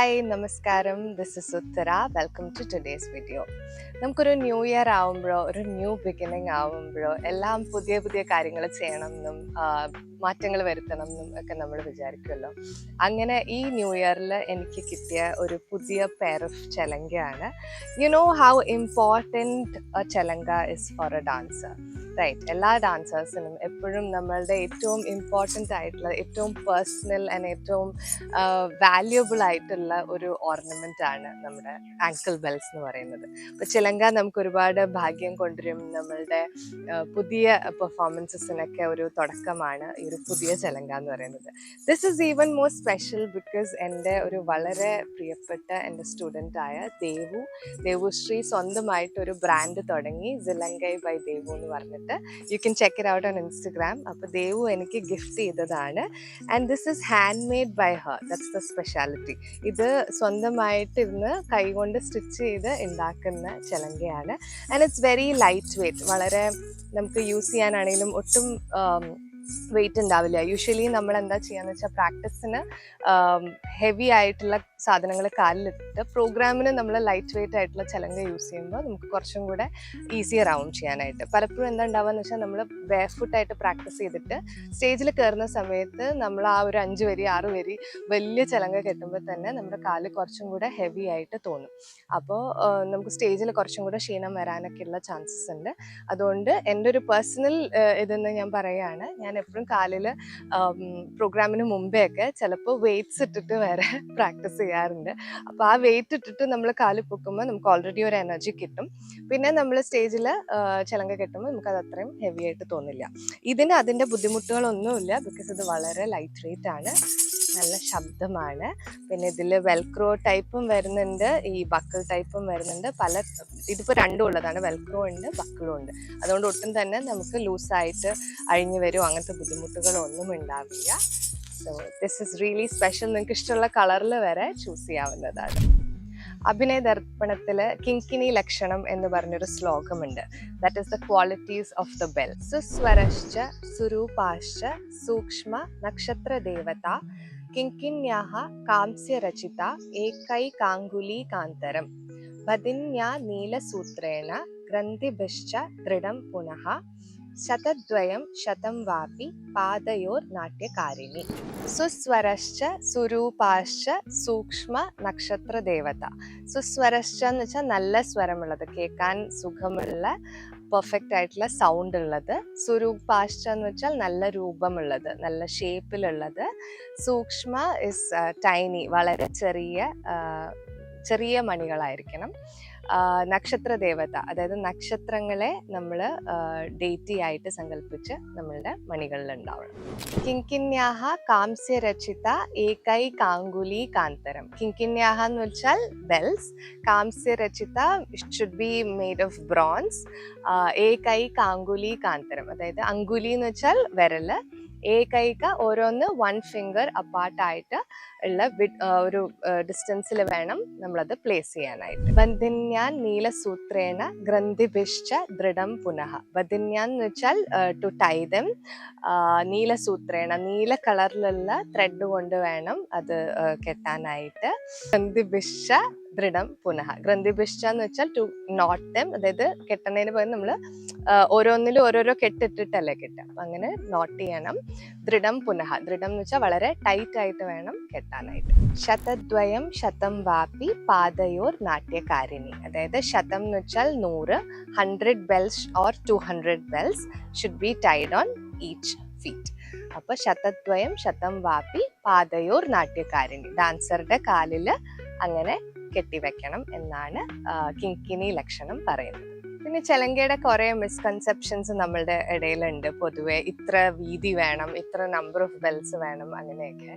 Hi നമസ്കാരം, this is Uttara. Welcome to today's video. നമുക്കൊരു new year ആവുമ്പോഴോ ഒരു ന്യൂ ബിഗിനിങ് ആവുമ്പോഴോ എല്ലാം പുതിയ പുതിയ കാര്യങ്ങൾ ചെയ്യണം എന്നും മാറ്റങ്ങൾ വരുത്തണം എന്നും ഒക്കെ നമ്മൾ വിചാരിക്കുമല്ലോ. അങ്ങനെ ഈ ന്യൂ ഇയറിൽ എനിക്ക് കിട്ടിയ ഒരു പുതിയ പെയർ ഓഫ് ചെലങ്കയാണ്. യു നോ ഹൗ ഇമ്പോർട്ടൻറ്റ് ചെലങ്ക is for a dancer, right? എല്ലാ ഡാൻസേഴ്സിനും എപ്പോഴും നമ്മളുടെ ഏറ്റവും ഇമ്പോർട്ടൻ്റ് ആയിട്ടുള്ള, ഏറ്റവും പേഴ്സണൽ ആൻഡ് ഏറ്റവും വാല്യുബിൾ ആയിട്ടുള്ള ഒരു ഓർണമെൻ്റ് ആണ് നമ്മുടെ ആങ്കിൾ ബെൽസ് എന്ന് പറയുന്നത്. അപ്പോൾ ചിലങ്ക നമുക്ക് ഒരുപാട് ഭാഗ്യം കൊണ്ടുവരും. നമ്മളുടെ പുതിയ പെർഫോമൻസസിനൊക്കെ ഒരു തുടക്കമാണ് ഈ ഒരു പുതിയ ചിലങ്ക എന്ന് പറയുന്നത്. This is even more special because എൻ്റെ ഒരു വളരെ പ്രിയപ്പെട്ട എൻ്റെ സ്റ്റുഡൻ്റായ ദേവുശ്രീ സ്വന്തമായിട്ടൊരു ബ്രാൻഡ് തുടങ്ങി, സിലങ്കൈ ബൈ ദേവു എന്ന് പറഞ്ഞിട്ട്. You can check it out on Instagram. അപ്പോൾ ദേവു എനിക്ക് ഗിഫ്റ്റ് ചെയ്തതാണ്. And this is handmade by her. That's the speciality. ഇത് സ്വന്തമായിട്ട് ഇരുന്ന് കൈകൊണ്ട് സ്റ്റിച്ച് ചെയ്ത് ഉണ്ടാക്കുന്ന ചിലങ്കയാണ്. And it's very lightweight. വളരെ നമുക്ക് യൂസ് ചെയ്യാനാണെങ്കിലും ഒട്ടും വെയിറ്റ് ഉണ്ടാവില്ല. യൂഷ്വലി നമ്മൾ എന്താ ചെയ്യാന്ന് വെച്ചാൽ പ്രാക്ടീസിന് ഹെവി ആയിട്ടുള്ള സാധനങ്ങൾ കാലിലിട്ട് പ്രോഗ്രാമിന് നമ്മൾ ലൈറ്റ് വെയിറ്റ് ആയിട്ടുള്ള ചിലങ്ക യൂസ് ചെയ്യുമ്പോൾ നമുക്ക് കുറച്ചും കൂടെ ഈസിയർ ആവും ചെയ്യാനായിട്ട്. പലപ്പോഴും എന്താ ഉണ്ടാവുകയെന്ന് വെച്ചാൽ നമ്മൾ ബെയർ ഫുട്ടായിട്ട് പ്രാക്ടീസ് ചെയ്തിട്ട് സ്റ്റേജിൽ കയറുന്ന സമയത്ത് നമ്മൾ ആ ഒരു 5 വരി 6 വരി വലിയ ചിലങ്ക കെട്ടുമ്പോൾ തന്നെ നമ്മുടെ കാല് കുറച്ചും കൂടെ ഹെവി ആയിട്ട് തോന്നും. അപ്പോൾ നമുക്ക് സ്റ്റേജിൽ കുറച്ചും കൂടെ ക്ഷീണം വരാനൊക്കെയുള്ള ചാൻസസ് ഉണ്ട്. അതുകൊണ്ട് എൻ്റെ ഒരു പേഴ്സണൽ ഇതെന്ന് ഞാൻ പറയുകയാണ്, ഞാൻ എപ്പോഴും കാലിൽ പ്രോഗ്രാമിന് മുമ്പേ ഒക്കെ ചിലപ്പോൾ വെയ്റ്റ്സ് ഇട്ടിട്ട് വരെ പ്രാക്ടീസ് ചെയ്യാറുണ്ട്. അപ്പോൾ ആ വെയിറ്റ് ഇട്ടിട്ട് നമ്മൾ കാല് പൊക്കുമ്പോൾ നമുക്ക് ഓൾറെഡി ഒരു എനർജി കിട്ടും. പിന്നെ നമ്മൾ സ്റ്റേജിൽ ചിലങ്ക കെട്ടുമ്പോൾ നമുക്കത് അത്രയും ഹെവി ആയിട്ട് തോന്നില്ല. ഇതിന് അതിൻ്റെ ബുദ്ധിമുട്ടുകളൊന്നുമില്ല, ബിക്കോസ് ഇത് വളരെ ലൈറ്റ് വെയിറ്റ് ആണ്, നല്ല ശബ്ദമാണ്. പിന്നെ ഇതിൽ വെൽക്രോ ടൈപ്പും വരുന്നുണ്ട്, ഈ ബക്കിൾ ടൈപ്പും വരുന്നുണ്ട്. ഇതിപ്പോൾ രണ്ടും ഉള്ളതാണ്, വെൽക്രോ ഉണ്ട്, ബക്കിളും ഉണ്ട്. അതുകൊണ്ട് ഒട്ടും തന്നെ നമുക്ക് ലൂസായിട്ട് അഴിഞ്ഞു വരും, അങ്ങനത്തെ ബുദ്ധിമുട്ടുകളൊന്നും ഉണ്ടാവില്ല. So this is really special. നിങ്ങൾക്ക് ഇഷ്ടമുള്ള കളറിൽ വരെ ചൂസ് ചെയ്യാവുന്നതാണ്. അഭിനയ ദർപ്പണത്തിൽ കിങ്കിനി ലക്ഷണം എന്ന് പറഞ്ഞൊരു ശ്ലോകമുണ്ട്. That is the qualities of the bell. സുസ്വരശ്ച സുരൂപാശ്ച സൂക്ഷ്മ നക്ഷത്ര ദേവത കിങ്കിന്യാഹ കാംസ്യരചിത ഏകൈകാംഗുലീകാന്തരം ബദിന്യാ നീലസൂത്രേണ ഗ്രന്ഥിഭിശ്ച ദൃഢം പുനഃ ശതദ്വയം ശതം വാപി പാദയോർ നാട്യകാരിണി. സുസ്വരശ്ച സുരൂപാശ്ച സൂക്ഷ്മ നക്ഷത്ര ദേവത. സുസ്വരശ്ച എന്ന് വെച്ചാൽ നല്ല സ്വരമുള്ളത്, കേൾക്കാൻ സുഖമുള്ള പെർഫെക്റ്റ് ആയിട്ടുള്ള സൗണ്ട് ഉള്ളത്. സുരൂപാശ്ച എന്ന് വെച്ചാൽ നല്ല രൂപമുള്ളത്, നല്ല ഷേപ്പിലുള്ളത്. സൂക്ഷ്മ ഇസ് ടൈനി, വളരെ ചെറിയ മണികളായിരിക്കണം. നക്ഷത്ര ദേവത, അതായത് നക്ഷത്രങ്ങളെ നമ്മൾ ഡേറ്റി ആയിട്ട് സങ്കല്പിച്ച് നമ്മളുടെ മണികളിൽ ഉണ്ടാവണം. കിങ്കിന്യാഹ കാംസ്യരചിത ഏകൈകാംഗുലി കാന്തരം. കിങ്കിന്യാഹ എന്ന് വെച്ചാൽ ബെൽസ്. കാംസ്യരചിത should be made of bronze. ഏകൈകാംഗുലി കാന്തരം, അതായത് അങ്കുലി എന്ന് വെച്ചാൽ വിരല്, ഏകൈക ഓരോന്ന് 1 ഫിംഗർ അപ്പാർട്ടായിട്ട് ഉള്ള ഒരു ഡിസ്റ്റൻസിൽ വേണം നമ്മളത് പ്ലേസ് ചെയ്യാനായിട്ട്. ബന്ധിന്യാൻ നീലസൂത്രേണ ഗ്രന്ഥിഭിശ്ച ദൃഢം പുനഃ. ബന്ധിന്യാൻ എന്ന് വെച്ചാൽ ടു ടൈ ദം. നീലസൂത്രേണ, നീല കളറിലുള്ള ത്രെഡ് കൊണ്ട് വേണം അത് കെട്ടാനായിട്ട്. ഗ്രന്ഥിഭിശ്ച ദൃഢം പുനഃ. ഗ്രന്ഥിഭിശ്ച എന്ന് വെച്ചാൽ ടു നോട്ട് ദം, അതായത് കെട്ടണതിന് പകരം നമ്മൾ ഓരോന്നിലും ഓരോരോ കെട്ടിട്ടിട്ടല്ലേ കെട്ടുക, അപ്പം അങ്ങനെ നോട്ട് ചെയ്യണം. ദൃഢം പുനഃ, ദൃഢം എന്ന് വെച്ചാൽ വളരെ ടൈറ്റ് ആയിട്ട് വേണം കെട്ടാനായിട്ട്. ശതദ്വയം ശതം വാപി പാദയോർ നാട്യകാരിണി. അതായത് ശതം എന്ന് വെച്ചാൽ 100, 100 bells or 200 bells should be tied on each feet. അപ്പോൾ ശതദ്വയം ശതം വാപി പാദയോർ നാട്യകാരിണി, ഡാൻസറുടെ കാലിൽ അങ്ങനെ കെട്ടിവെക്കണം എന്നാണ് കിങ്കിനി ലക്ഷണം പറയുന്നത്. പിന്നെ ചിലങ്കയുടെ കുറേ മിസ്കൺസെപ്ഷൻസ് നമ്മളുടെ ഇടയിലുണ്ട്. പൊതുവെ ഇത്ര വീതി വേണം, ഇത്ര നമ്പർ ഓഫ് ബെൽസ് വേണം, അങ്ങനെയൊക്കെ.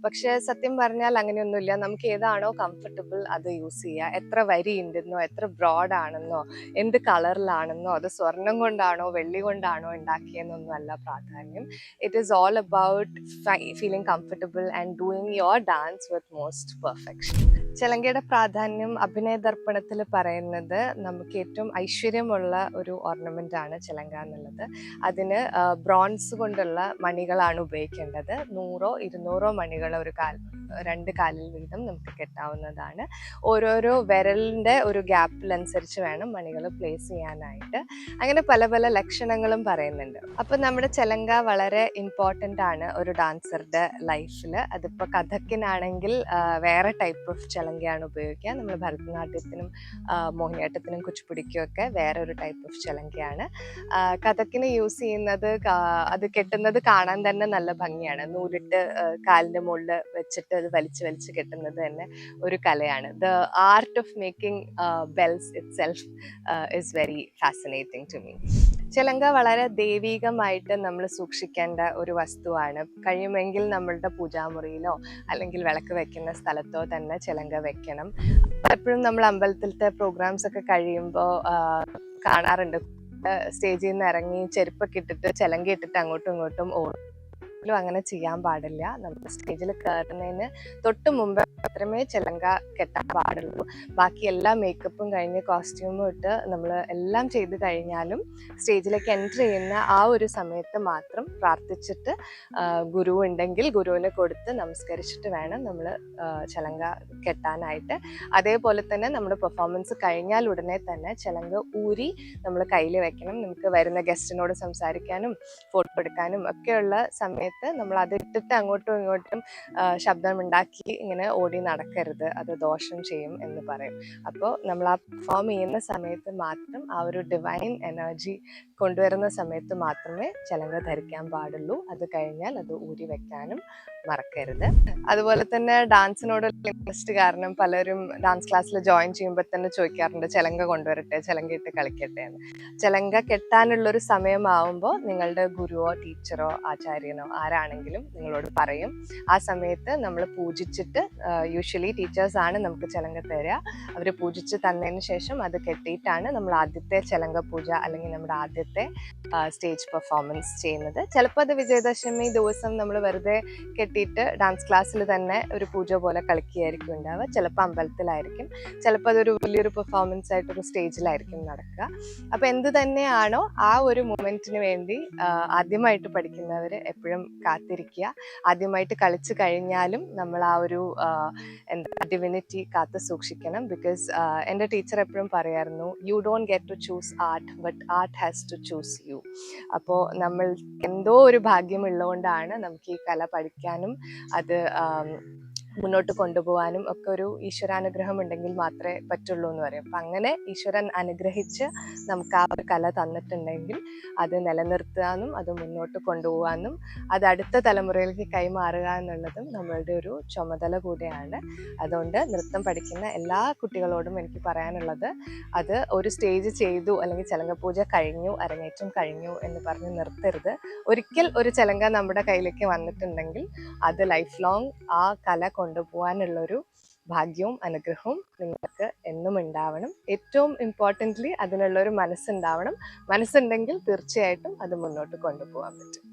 പക്ഷെ സത്യം പറഞ്ഞാൽ അങ്ങനെയൊന്നുമില്ല. നമുക്ക് ഏതാണോ കംഫർട്ടബിൾ അത് യൂസ് ചെയ്യുക. എത്ര വരി ഉണ്ടെന്നോ, എത്ര ബ്രോഡ് ആണെന്നോ, എന്ത് കളറിലാണെന്നോ, അത് സ്വർണം കൊണ്ടാണോ വെള്ളി കൊണ്ടാണോ ഉണ്ടാക്കിയെന്നൊന്നും അല്ല പ്രാധാന്യം. It is all about feeling comfortable and doing your dance with most perfection. ചെലങ്കയുടെ പ്രാധാന്യം അഭിനയ ദർപ്പണത്തിൽ പറയുന്നത് നമുക്ക് ഏറ്റവും ഐശ്വര്യമുള്ള ഒരു ഓർണമെന്റ് ആണ് ചെലങ്ക എന്നുള്ളത്. അതിന് ബ്രോൺസ് കൊണ്ടുള്ള മണികളാണ് ഉപയോഗിക്കേണ്ടത്. 100-200 മണികൾ രണ്ട് കാലിൽ വീതം നമുക്ക് കെട്ടാവുന്നതാണ്. ഓരോരോ വിരലിന്റെ ഒരു ഗ്യാപ്പിലനുസരിച്ച് വേണം മണികൾ പ്ലേസ് ചെയ്യാനായിട്ട്. അങ്ങനെ പല പല ലക്ഷണങ്ങളും പറയുന്നുണ്ട്. അപ്പൊ നമ്മുടെ ചെലങ്ക വളരെ ഇമ്പോർട്ടൻ്റ് ആണ് ഒരു ഡാൻസറുടെ ലൈഫിൽ. അതിപ്പോൾ കഥക്കിനാണെങ്കിൽ വേറെ ടൈപ്പ് ഓഫ് ചെലങ്കയാണ് ഉപയോഗിക്കുക. നമ്മൾ ഭരതനാട്യത്തിനും മോഹിനിയാട്ടത്തിനും കുച്ചിപ്പുടിക്കും ഒക്കെ വേറെ ഒരു ടൈപ്പ് ഓഫ് ചെലങ്കയാണ്. കഥക്കിന് യൂസ് ചെയ്യുന്നത് അത് കെട്ടുന്നത് കാണാൻ തന്നെ നല്ല ഭംഗിയാണ്. നൂലിട്ട് കാലിൻ്റെ മുകളിൽ വെച്ചിട്ട് അത് വലിച്ച് കെട്ടുന്നത് തന്നെ ഒരു കലയാണ്. The art of making bells itself is very fascinating to me. ചെലങ്ക വളരെ ദൈവീകമായിട്ട് നമ്മൾ സൂക്ഷിക്കേണ്ട ഒരു വസ്തുവാണ്. കഴിയുമെങ്കിൽ നമ്മളുടെ പൂജാമുറിയിലോ അല്ലെങ്കിൽ വിളക്ക് വെക്കുന്ന സ്ഥലത്തോ തന്നെ ചെലങ്ക വെക്കണം. എപ്പോഴും നമ്മൾ അമ്പലത്തിലത്തെ പ്രോഗ്രാംസ് ഒക്കെ കഴിയുമ്പോൾ കാണാറുണ്ട്, സ്റ്റേജിൽ നിന്ന് ഇറങ്ങി ചെരുപ്പൊക്കെ ഇട്ടിട്ട് ചെലങ്ക ഇട്ടിട്ട് അങ്ങോട്ടും ഇങ്ങോട്ടും അങ്ങനെ ചെയ്യാൻ പാടില്ല. നമ്മൾ സ്റ്റേജിൽ കയറുന്നതിന് തൊട്ട് മുമ്പ് മാത്രമേ ചെലങ്ക കെട്ടാൻ പാടുള്ളൂ. ബാക്കി എല്ലാ മേക്കപ്പും കഴിഞ്ഞ് കോസ്റ്റ്യൂമും ഇട്ട് നമ്മൾ എല്ലാം ചെയ്ത് കഴിഞ്ഞാലും സ്റ്റേജിലേക്ക് എൻ്റർ ചെയ്യുന്ന ആ ഒരു സമയത്ത് മാത്രം പ്രാർത്ഥിച്ചിട്ട് ഗുരു ഉണ്ടെങ്കിൽ ഗുരുവിനെ കൊടുത്ത് നമസ്കരിച്ചിട്ട് വേണം നമ്മൾ ചെലങ്ക കെട്ടാനായിട്ട്. അതേപോലെ തന്നെ നമ്മുടെ പെർഫോമൻസ് കഴിഞ്ഞാൽ ഉടനെ തന്നെ ചെലങ്ക ഊരി നമ്മൾ കയ്യിൽ വെക്കണം. നമുക്ക് വരുന്ന ഗസ്റ്റിനോട് സംസാരിക്കാനും ഫോട്ടോ എടുക്കാനും ഒക്കെയുള്ള സമയത്ത് നമ്മൾ അത് ഇട്ടിട്ട് അങ്ങോട്ടും ഇങ്ങോട്ടും ശബ്ദമുണ്ടാക്കി ഇങ്ങനെ ഓടി നടക്കരുത്, അത് ദോഷം ചെയ്യും എന്ന് പറയും. അപ്പോൾ നമ്മൾ ആ പെർഫോം ചെയ്യുന്ന സമയത്ത് മാത്രം ആ ഒരു ഡിവൈൻ എനർജി കൊണ്ടുവരുന്ന സമയത്ത് മാത്രമേ ചെലങ്ക ധരിക്കാൻ പാടുള്ളൂ. അത് കഴിഞ്ഞാൽ അത് ഊരി വെക്കാനും മറക്കരുത്. അതുപോലെ തന്നെ ഡാൻസിനോടുള്ള ഇൻട്രസ്റ്റ് കാരണം പലരും ഡാൻസ് ക്ലാസ്സിൽ ജോയിൻ ചെയ്യുമ്പോൾ തന്നെ ചോദിക്കാറുണ്ട്, ചെലങ്ക കൊണ്ടുവരട്ടെ, ചെലങ്ക ഇട്ട് കളിക്കട്ടെ എന്ന്. ചെലങ്ക കെട്ടാനുള്ളൊരു സമയമാവുമ്പോൾ നിങ്ങളുടെ ഗുരുവോ ടീച്ചറോ ആചാര്യനോ ആരാണെങ്കിലും നിങ്ങളോട് പറയും. ആ സമയത്ത് നമ്മൾ പൂജിച്ചിട്ട്, യൂഷ്വലി ടീച്ചേഴ്സാണ് നമുക്ക് ചെലങ്ക തരിക, അവർ പൂജിച്ച് തന്നതിന് ശേഷം അത് കെട്ടിയിട്ടാണ് നമ്മൾ ആദ്യത്തെ ചെലങ്ക പൂജ അല്ലെങ്കിൽ നമ്മുടെ ആദ്യത്തെ സ്റ്റേജ് പെർഫോമൻസ് ചെയ്യുന്നത്. ചിലപ്പോൾ അത് വിജയദശമി ദിവസം നമ്മൾ വെറുതെ കെട്ടിയിട്ട് ഡാൻസ് ക്ലാസ്സിൽ തന്നെ ഒരു പൂജ പോലെ കളിക്കുകയായിരിക്കും ഉണ്ടാവുക. ചിലപ്പോൾ അമ്പലത്തിലായിരിക്കും, ചിലപ്പോൾ അതൊരു വലിയൊരു പെർഫോമൻസ് ആയിട്ടൊരു സ്റ്റേജിലായിരിക്കും നടക്കുക. അപ്പോൾ എന്ത് തന്നെയാണോ ആ ഒരു മൊമെന്റിന് വേണ്ടി ആദ്യമായിട്ട് പഠിക്കുന്നവർ എപ്പോഴും കാത്തിരിക്കുക. ആദ്യമായിട്ട് കളിച്ചു കഴിഞ്ഞാലും നമ്മൾ ആ ഒരു ഡിവിനിറ്റി കാത്തു സൂക്ഷിക്കണം. ബിക്കോസ് എൻ്റെ ടീച്ചർ എപ്പോഴും പറയായിരുന്നു, you don't get to choose art, but art has to choose you. അപ്പോൾ നമ്മൾ എന്തോ ഒരു ഭാഗ്യമുള്ളതുകൊണ്ടാണ് നമുക്ക് ഈ കല പഠിക്കാനും അത് മുന്നോട്ട് കൊണ്ടുപോകാനും ഒക്കെ ഒരു ഈശ്വരാനുഗ്രഹം ഉണ്ടെങ്കിൽ മാത്രമേ പറ്റുള്ളൂ എന്ന് പറയും. അപ്പം അങ്ങനെ ഈശ്വരൻ അനുഗ്രഹിച്ച് നമുക്ക് ആ ഒരു കല തന്നിട്ടുണ്ടെങ്കിൽ അത് നിലനിർത്താനും അത് മുന്നോട്ട് കൊണ്ടുപോകാനും അത് അടുത്ത തലമുറയിലേക്ക് കൈമാറുക എന്നുള്ളതും നമ്മളുടെ ഒരു ചുമതല കൂടെയാണ്. അതുകൊണ്ട് നൃത്തം പഠിക്കുന്ന എല്ലാ കുട്ടികളോടും എനിക്ക് പറയാനുള്ളത്, അത് ഒരു സ്റ്റേജ് ചെയ്തു അല്ലെങ്കിൽ ചെലങ്ക പൂജ കഴിഞ്ഞു, അരങ്ങേറ്റം കഴിഞ്ഞു എന്ന് പറഞ്ഞ് നിർത്തരുത്. ഒരിക്കൽ ഒരു ചെലങ്ക നമ്മുടെ കയ്യിലേക്ക് വന്നിട്ടുണ്ടെങ്കിൽ അത് ലൈഫ് ലോങ് ആ കല കൊണ്ടുപോകാനുള്ളൊരു ഭാഗ്യവും അനുഗ്രഹവും നിങ്ങൾക്ക് എന്നും ഉണ്ടാവണം. ഏറ്റവും ഇമ്പോർട്ടൻ്റ്ലി അതിനുള്ളൊരു മനസ്സുണ്ടാവണം. മനസ്സുണ്ടെങ്കിൽ തീർച്ചയായിട്ടും അത് മുന്നോട്ട് കൊണ്ടുപോകാൻ പറ്റും.